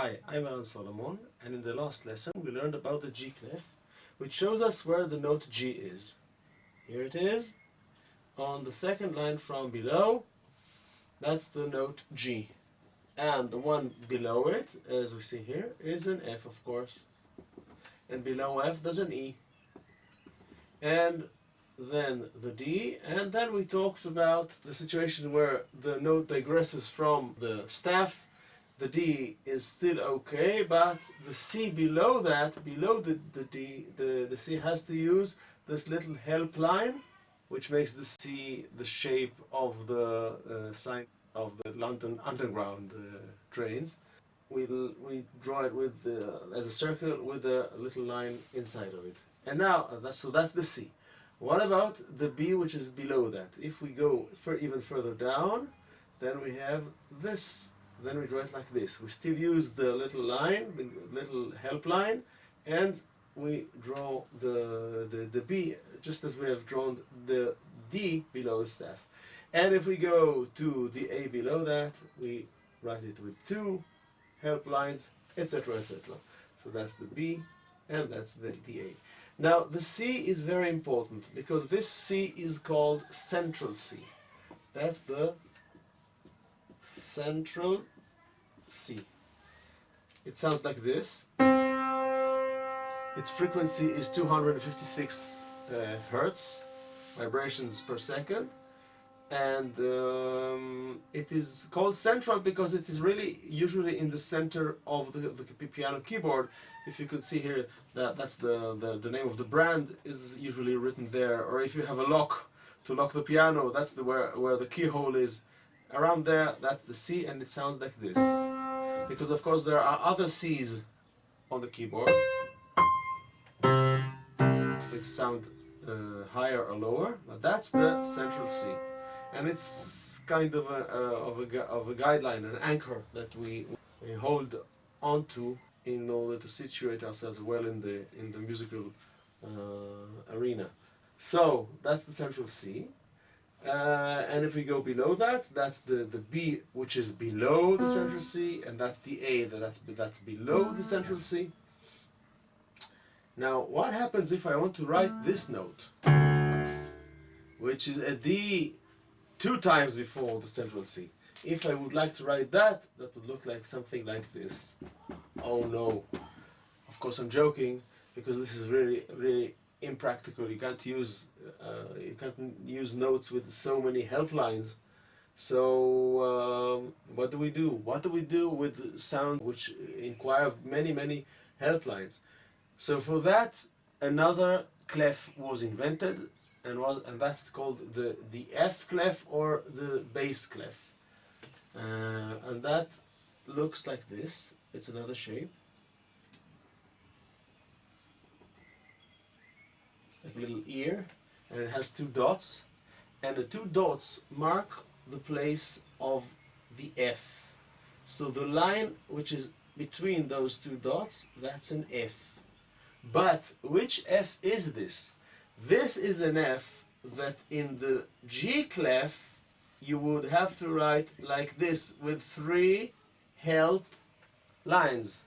Hi, I'm Alan Solomon, and in the last lesson we learned about the G clef, which shows us where the note G is. Here it is, on the second line from below, that's the note G. And the one below it, as we see here, is an F, of course. And below F there's an E. And then the D, and then we talked about the situation where the note digresses from the staff. The D is still okay, but the C below that, below the D, the C has to use this little help line, which makes the C the shape of the sign of the London Underground trains. We draw it with as a circle with a little line inside of it. And now, so that's the C. What about the B, which is below that? If we go even further down, then we have this. Then we draw it like this. We still use the little line, the little help line, and we draw the B just as we have drawn the D below the staff. And if we go to the A below that, we write it with two help lines, etc., etc. So that's the B, and that's the A. Now the C is very important because this C is called central C. That's the central C. It sounds like this. Its frequency is 256 hertz vibrations per second, and it is called central because it is really usually in the center of the piano keyboard. If you could see here, that's the name of the brand is usually written there, or if you have a lock to lock the piano, that's where the keyhole is. Around there, that's the C, and it sounds like this. Because of course there are other C's on the keyboard, which sound higher or lower, but that's the central C. And it's kind of a guideline, an anchor that we hold onto in order to situate ourselves well in the musical arena. So that's the central C. And if we go below that, that's the B, which is below the central C, and that's the A, that's below the central C. Now, what happens if I want to write this note, which is a D 2 times before the central C? If I would like to write that, that would look like something like this. Oh no. Of course I'm joking, because this is really, really impractical. You can't use notes with so many help lines. So what do we do? What do we do with sound which require many help lines? So for that, another clef was invented, and that's called the F clef or the bass clef. And that looks like this. It's another shape. Like a little ear, and it has 2 dots, and the 2 dots mark the place of the F. So the line which is between those 2 dots, that's an F. But which F is this? This is an F that in the G clef you would have to write like this with 3 help lines.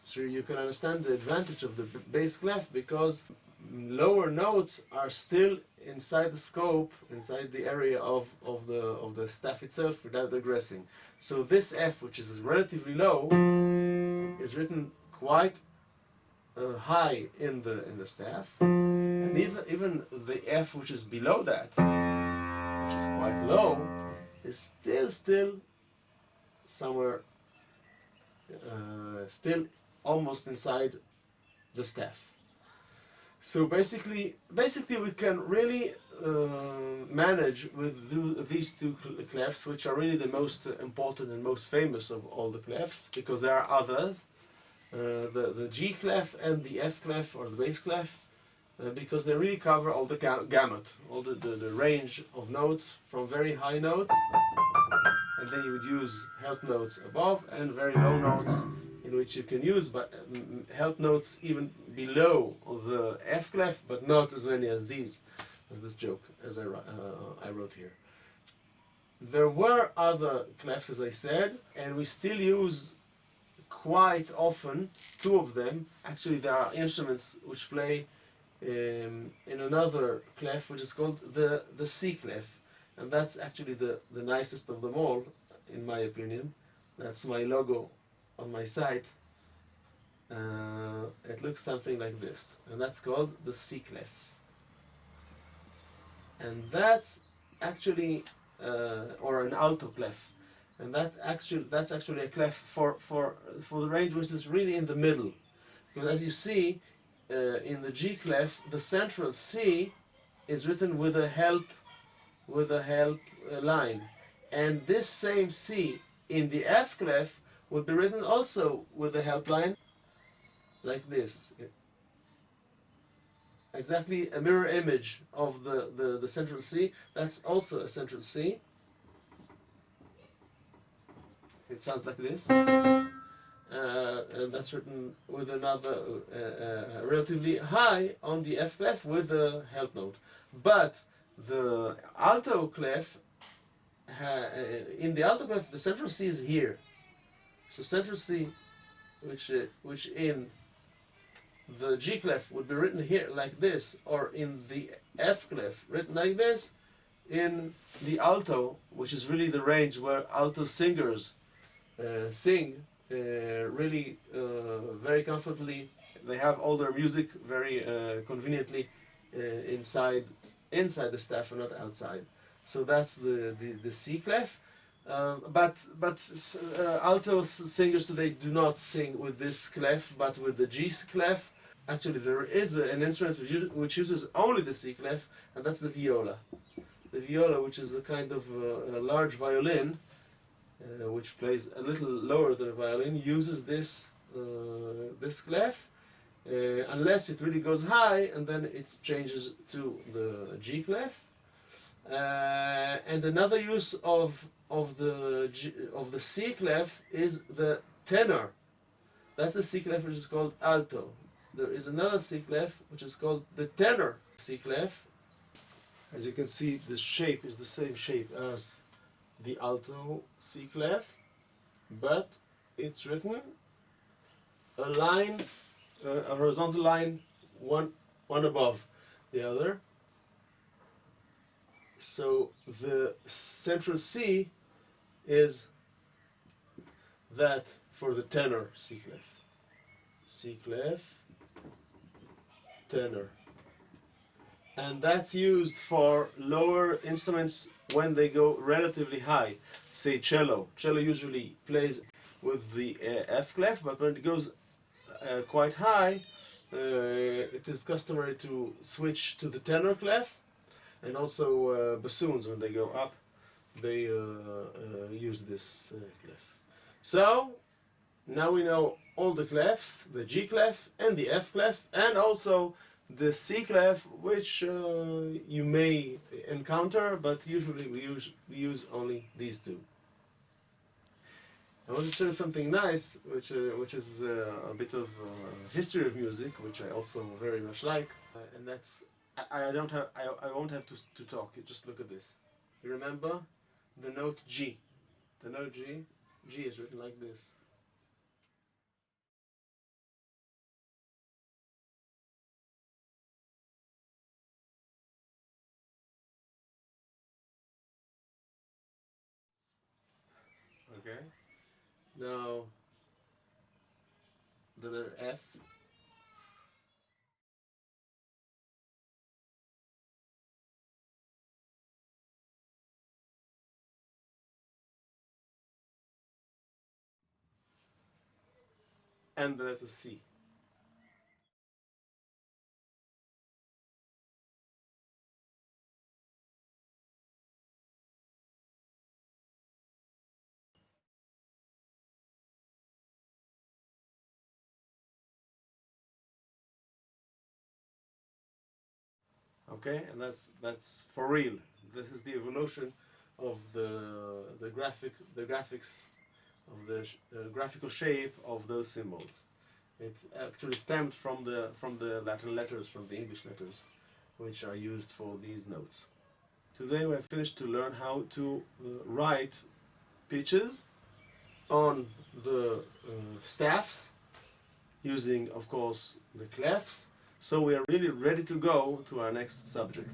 So you can understand the advantage of the bass clef, because lower notes are still inside the scope, inside the area of the staff itself, without digressing. So this F, which is relatively low, is written quite high in the staff, and even the F, which is below that, which is quite low, is still somewhere, still almost inside the staff. So basically we can really manage with these 2 clefs, which are really the most important and most famous of all the clefs, because there are others, the G clef and the F clef or the bass clef, because they really cover all the gamut, all the range of notes, from very high notes, and then you would use help notes above, and very low notes, in which you can use help notes even below the F clef, but not as many as these, as this joke, as I wrote here. There were other clefs, as I said, and we still use quite often, two of them, actually there are instruments which play in another clef which is called the C clef, and that's actually the nicest of them all, in my opinion. That's my logo on my site. It looks something like this, and that's called the C clef. And that's actually, or an alto clef, and that's actually a clef for the range which is really in the middle, because as you see, in the G clef, the central C is written with a help line, and this same C in the F clef would be written also with a help line, like this. Exactly a mirror image of the central C. That's also a central C. It sounds like this. And that's written with another relatively high on the F clef with a help note. But the alto clef, in the alto clef, the central C is here. So central C, which in the G clef would be written here like this, or in the F clef written like this. In the alto, which is really the range where alto singers sing really very comfortably. They have all their music very conveniently inside the staff and not outside. So that's the C clef. But alto singers today do not sing with this clef, but with the G clef. Actually, there is an instrument which uses only the C clef, and that's the viola. The viola, which is a kind of a large violin, which plays a little lower than a violin, uses this clef, unless it really goes high, and then it changes to the G clef. And another use of the C clef is the tenor. That's the C clef which is called alto. There is another C clef which is called the tenor C clef. As you can see, the shape is the same shape as the alto C clef, but it's written a line, a horizontal line, one above the other. So the central C is that for the tenor C clef. C clef, tenor. And that's used for lower instruments when they go relatively high. Say cello. Cello usually plays with the F clef, but when it goes quite high, it is customary to switch to the tenor clef. And also bassoons, when they go up, they use this clef. So now we know all the clefs, the G clef and the F clef, and also the C clef, which you may encounter, but usually we use only these two. I want to show you something nice, which is a bit of history of music, which I also very much like, and that's I won't have to talk. You just look at this. You remember the note G. The note G is written like this. Okay. Now the letter F. And the letter C. Okay, and that's for real. This is the evolution of the graphics of the graphical shape of those symbols. It actually stemmed from the Latin letters, from the English letters, which are used for these notes. Today we have finished to learn how to write pitches on the staffs, using of course the clefs. So we are really ready to go to our next subject.